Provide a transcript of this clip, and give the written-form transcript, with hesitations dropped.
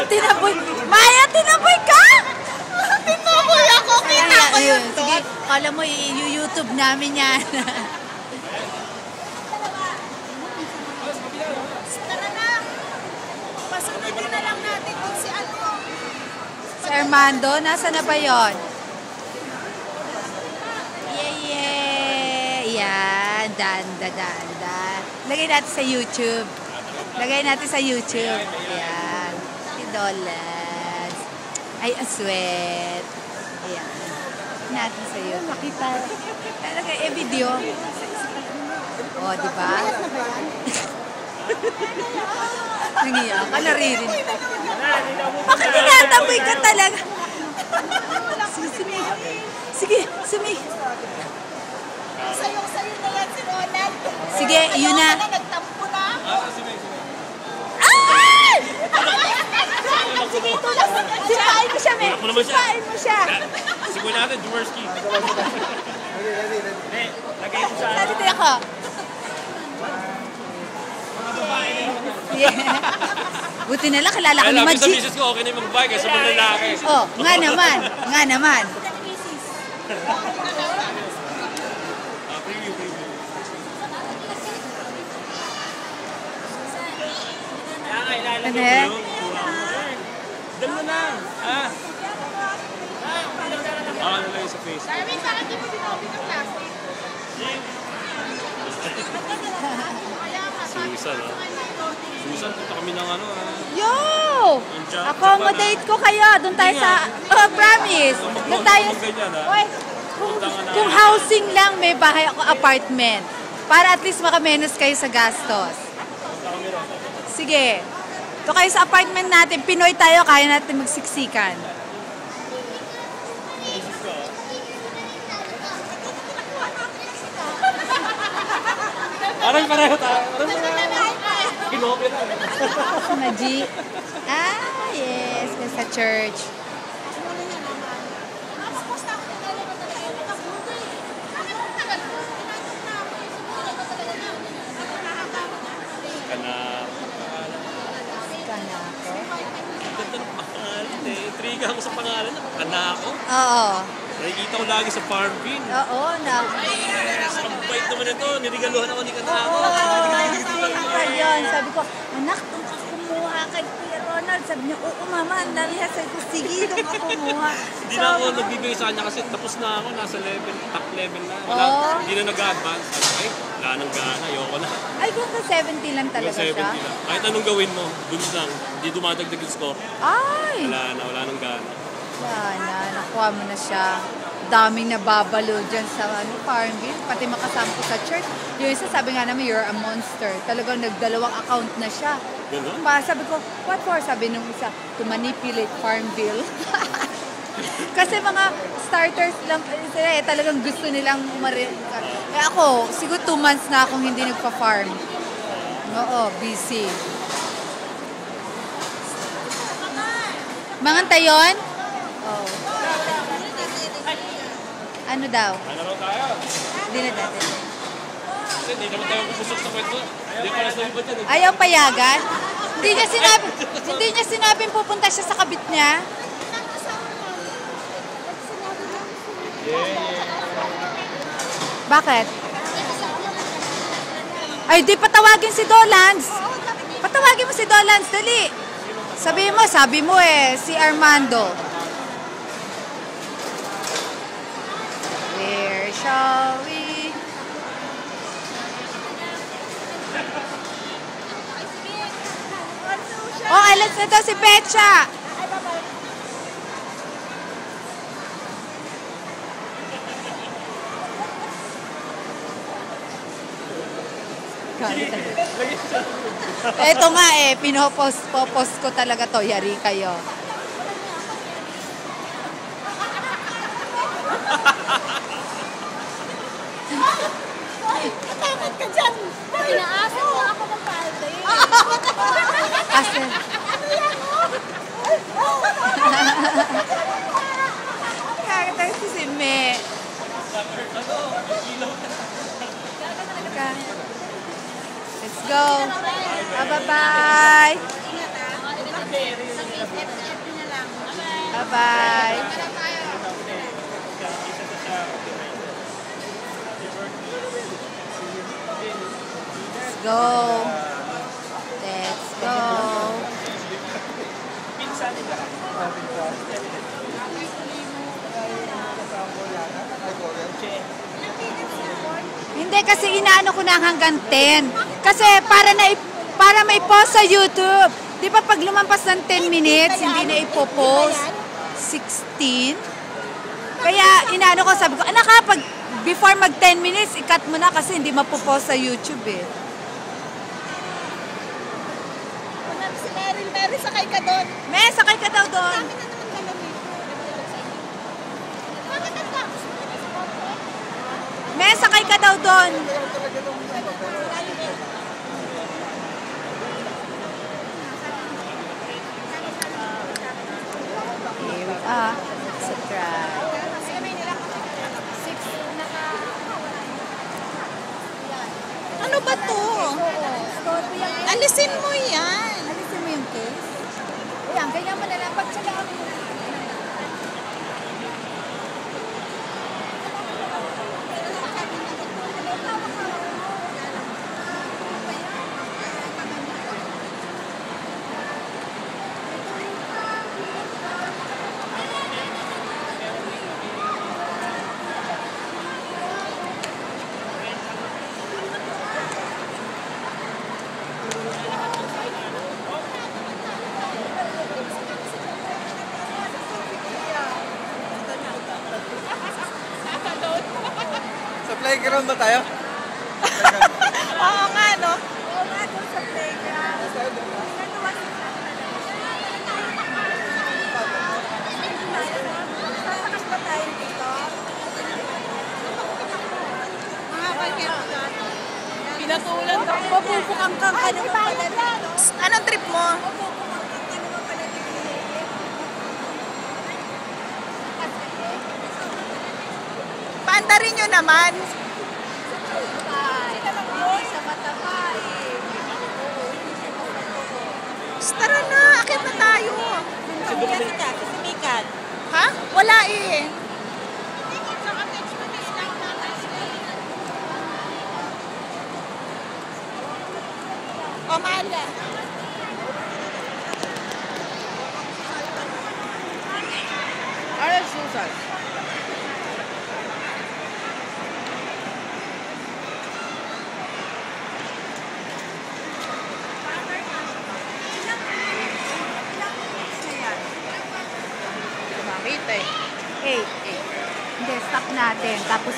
tinaboy. Maya, tinaboy ka! Tinaboy ako, kita ko yun. Sige, kala mo i-YouTube namin yan. Tara na. Pasunodin na lang natin kung si ano. Si Armando, nasa na ba yun? Yan, danda. Lagay natin sa YouTube. Yan. Si Dollars. Ay, aswet. Ayan. Natin sa YouTube. Makita. Talaga, video. O, diba? Nangiyak ka, naririnig. Bakit tinataboy ka talaga? Sige, sumi. Sa'yo na yan si Ronald. Sige, yun na. Nagtampo na. Ay! Sige, tulad. Sipain mo siya, me. Sipain mo siya. Sigoy natin, Jaworski. Lagay mo sa Salite ako. Yeah. Buti na lang, kilala ko ni Sabi sa Majid. misis ko, okay na yung mag-bike kaysa mga lalaki. Oh, nga naman. Ano eh? Dam mo na. Ano lang yung sa face. Darwin, bakit di mo binobi ng plastic? Susan, Susan, punta kami ng ano, Yo! Accommodate ko kayo. Doon tayo sa... Oh, promise. Doon tayo... Uy, kung housing lang, may bahay ako, apartment. Para at least makamenos kayo sa gastos. Sige. Ito kayo sa apartment natin. Pinoy tayo, kaya natin magsiksikan. Parang pareho tayo. Kinopya na. Maji. Yes. Sa church. Intriga ako sa pangalan. Kanako. Oo. Nakikita ko lagi sa Farmville. Oo, na. Yes, ang bait naman ito. Nirigaluhan ako ni Kanako. Ayun, sabi ko, anak, doon ka kumuha kay Kuya Ronald. Sabi niya, oo mama, ang dami niya. Sabi ko, sige, doon ka kumuha. Hindi na ako nagbibigay sa kanya kasi tapos na ako. Nasa level, top level na. Hindi na nag-advance. Ay, wala nang gana. Ayoko na. Ay, kung ka 70 lang talaga siya? 70 lang. Kahit anong gawin mo, dun lang. Hindi dumadagdag yung score. Ay! Wala nang gana. Wala, nakuha mo na siya. Daming nababalo dyan sa Farmville, pati makasama ko sa church. Yung isa sabi nga namin, you're a monster. Talagang nagdalawang account na siya. Gano'n? Sabi ko, what for? Sabi nung isa, to manipulate Farmville. Kasi mga starters lang, talagang gusto nilang ako, siguro 2 months na akong hindi nagpa-farm. Oo, busy. Mangantay yun? Oh. Ano daw? Ano raw tayo? Hindi na dati. Kasi hindi naman tayo pupusok sa kwento. Hindi pa nasa iba dyan. Ayaw payagan? Hindi niya sinabing pupunta siya sa kabit niya? Bakit? Ay, di patawagin si Dolans. Patawagin mo si Dolans, dali. Sabi mo si Armando. Where shall we? Oh, alas na daw si Pecha. Ito nga pinopost ko talaga to, yari kayo. Matakot ka dyan. Pinaasa mo ako ng palde. Kasi... Kakatay si Me. Let's go. Bye-bye. FB na lang. Bye-bye. Let's go. Let's go. Hindi kasi inaano ko na hanggang 10. Kasi para may post sa YouTube. Di ba pag lumampas ng 10 minutes, hindi na ipopost. 16. Kaya inaano ko, sabi ko, anak ha, pag before mag 10 minutes, i-cut mo na kasi hindi mapopost sa YouTube eh. Si Meryl, sakay ka doon. Sakay ka daw doon. Kami na naman ganun eh. Bakit ang tapos mo na sa bote? Sakay ka daw doon. Subscribe. Ano ba to? Alisin mo yan. Alisin mo yung case? Ayan, ganyan mo na lang. Pagtsagaan mo. Sa playground ba tayo? Oo nga, no? Oo nga, doon sa playground. Sasakas ba tayo dito? Mga bakit? Pinatulan daw. Mapupukang kang ka naman pala. Anong trip mo? Mapupukang kang ka naman pala. Paandarin nyo naman. Sa mataba eh. Tara na, akit na tayo. Simikat. Ha? Wala eh. O, Mala. Ay, Susan. Makita eh. 8. Hindi, stop natin. Tapos